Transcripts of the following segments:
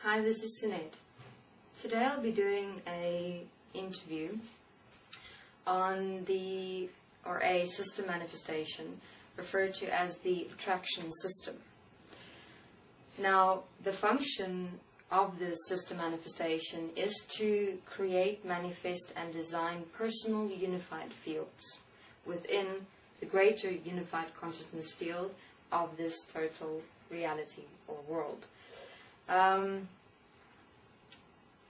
Hi, this is Sunette. Today I'll be doing a interview on a system manifestation referred to as the attraction system. Now, the function of this system manifestation is to create, manifest, and design personal unified fields within the greater unified consciousness field of this total reality or world.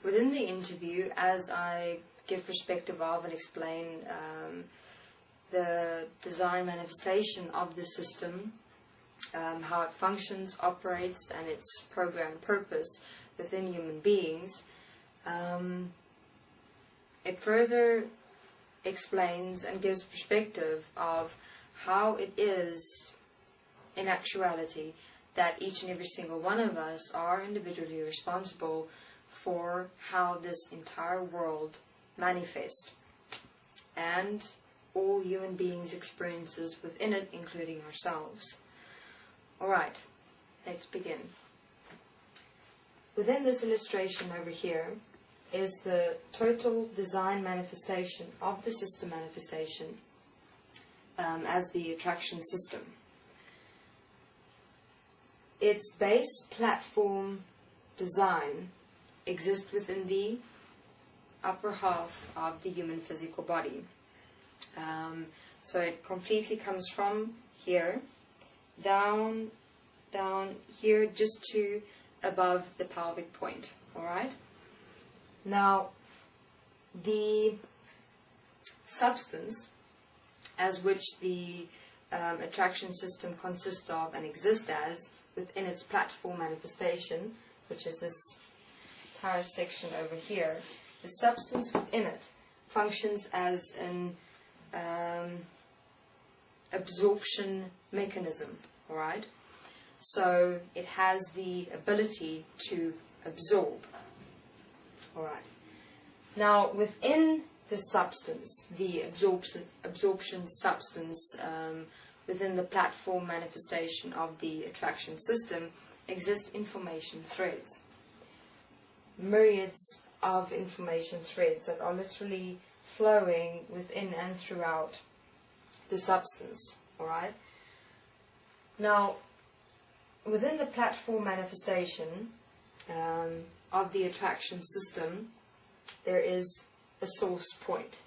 Within the interview, as I give perspective of and explain the design manifestation of the system, how it functions, operates, and its program purpose within human beings, it further explains and gives perspective of how it is in actuality that each and every single one of us are individually responsible for how this entire world manifests and all human beings' experiences within it, including ourselves. Alright, let's begin. Within this illustration over here is the total design manifestation of the system manifestation as the attraction system. Its base platform design exists within the upper half of the human physical body. So it completely comes from here down here just to above the pelvic point. Alright? Now, the substance as which the attraction system consists of and exists as within its platform manifestation, which is this entire section over here, the substance within it functions as an absorption mechanism. Alright? So it has the ability to absorb. Alright. Now within the substance, the absorption substance within the platform manifestation of the attraction system exist information threads. Myriads of information threads that are literally flowing within and throughout the substance. Alright? Now, within the platform manifestation of the attraction system, there is a source point.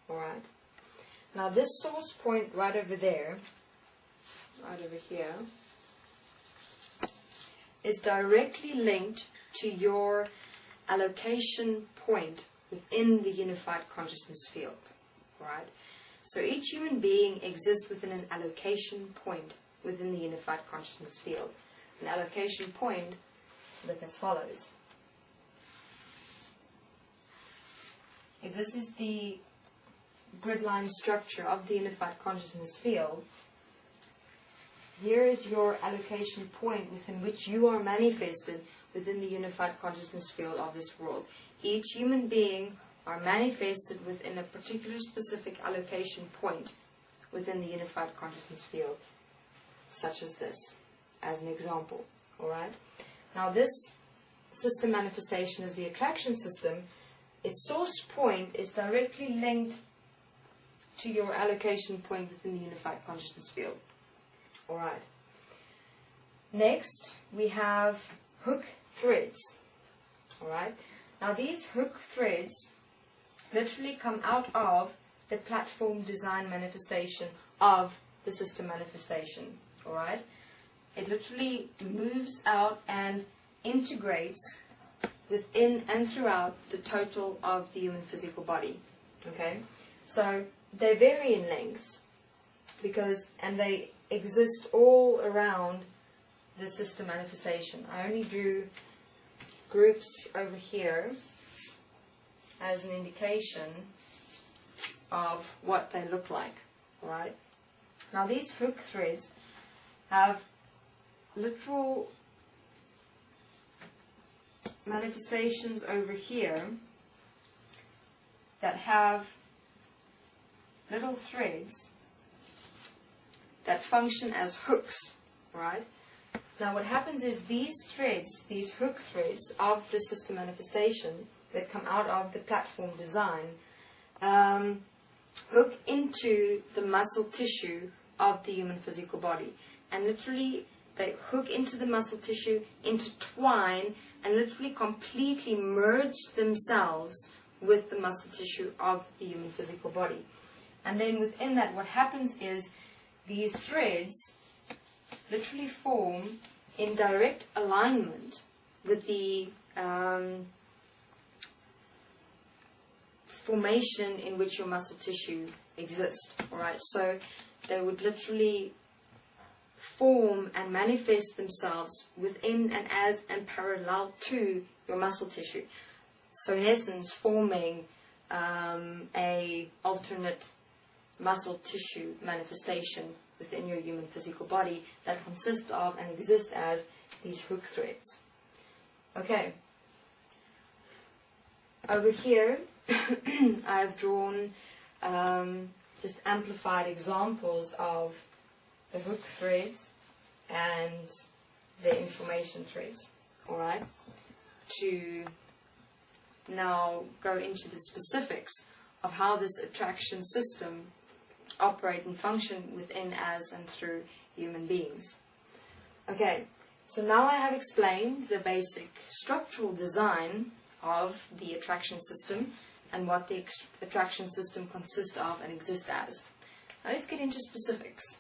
Alright? Now this source point right over there, right over here, is directly linked to your allocation point within the unified consciousness field. Alright? So each human being exists within an allocation point within the unified consciousness field. An allocation point look as follows. If this is the grid line structure of the unified consciousness field, here is your allocation point within which you are manifested within the unified consciousness field of this world. Each human being are manifested within a particular specific allocation point within the unified consciousness field, such as this, as an example. Alright? Now this system manifestation is the attraction system. Its source point is directly linked to your allocation point within the unified consciousness field. Alright. Next, we have hook threads. Alright. Now these hook threads literally come out of the platform design manifestation of the system manifestation. Alright. It literally moves out and integrates within and throughout the total of the human physical body. Okay. So they vary in length and they exist all around the system manifestation. I only drew groups over here as an indication of what they look like. Right? Now these hook threads have literal manifestations over here that have little threads that function as hooks, right? Now what happens is these threads, these hook threads of the system manifestation that come out of the platform design, hook into the muscle tissue of the human physical body. And literally they hook into the muscle tissue, intertwine, and literally completely merge themselves with the muscle tissue of the human physical body. And then within that, what happens is these threads literally form in direct alignment with the formation in which your muscle tissue exists. Alright, so they would literally form and manifest themselves within and as and parallel to your muscle tissue. So in essence, forming a alternate muscle tissue manifestation within your human physical body that consists of and exists as these hook threads. Okay. Over here, I've drawn just amplified examples of the hook threads and the information threads. Alright? To now go into the specifics of how this attraction system operate and function within, as, and through human beings. Okay, so now I have explained the basic structural design of the attraction system and what the attraction system consists of and exists as. Now let's get into specifics.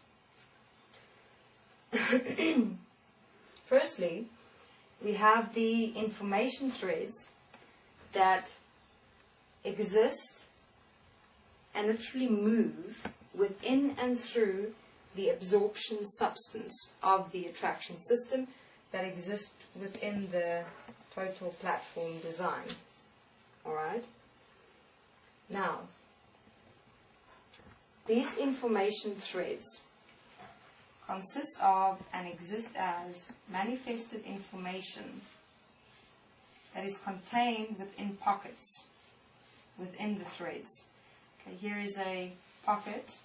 Firstly, we have the information threads that exist and literally move within and through the absorption substance of the attraction system that exists within the total platform design. Alright? Now, these information threads consist of and exist as manifested information that is contained within pockets within the threads. Okay, here is a pocket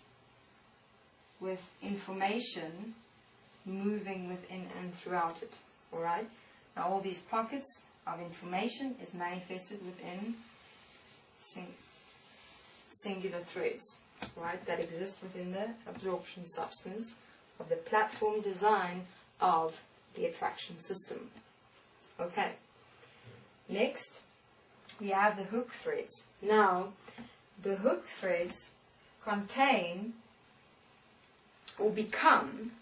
with information moving within and throughout it. Alright? Now all these pockets of information is manifested within singular threads, right, that exist within the absorption substance of the platform design of the attraction system. Okay. Next, we have the hook threads. Now, the hook threads contain or become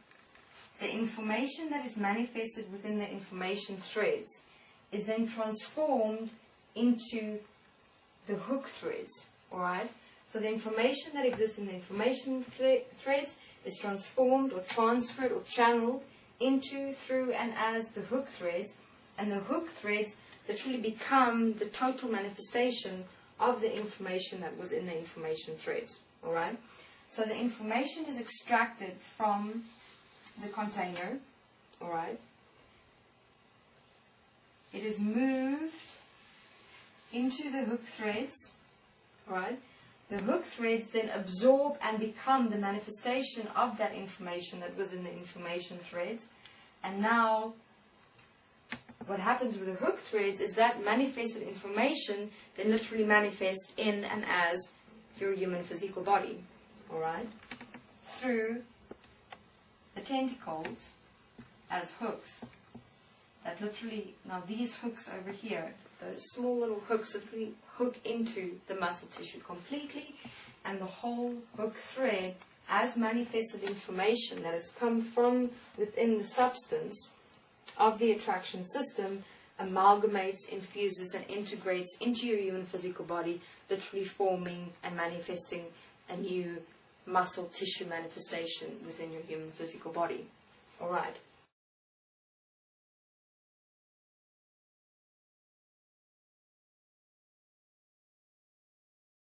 the information that is manifested within the information threads is then transformed into the hook threads. Alright? So the information that exists in the information threads is transformed or transferred or channeled into, through, and as the hook threads. And the hook threads literally become the total manifestation of the information that was in the information threads. Alright? So the information is extracted from the container. Alright? It is moved into the hook threads. Alright? The hook threads then absorb and become the manifestation of that information that was in the information threads. And now, what happens with the hook threads is that manifested information then literally manifests in and as your human physical body. Alright? Through the tentacles as hooks. That literally, now these hooks over here, those small little hooks literally hook into the muscle tissue completely, and the whole hook thread as manifested information that has come from within the substance of the attraction system amalgamates, infuses, and integrates into your human physical body, literally forming and manifesting a new muscle tissue manifestation within your human physical body. Alright.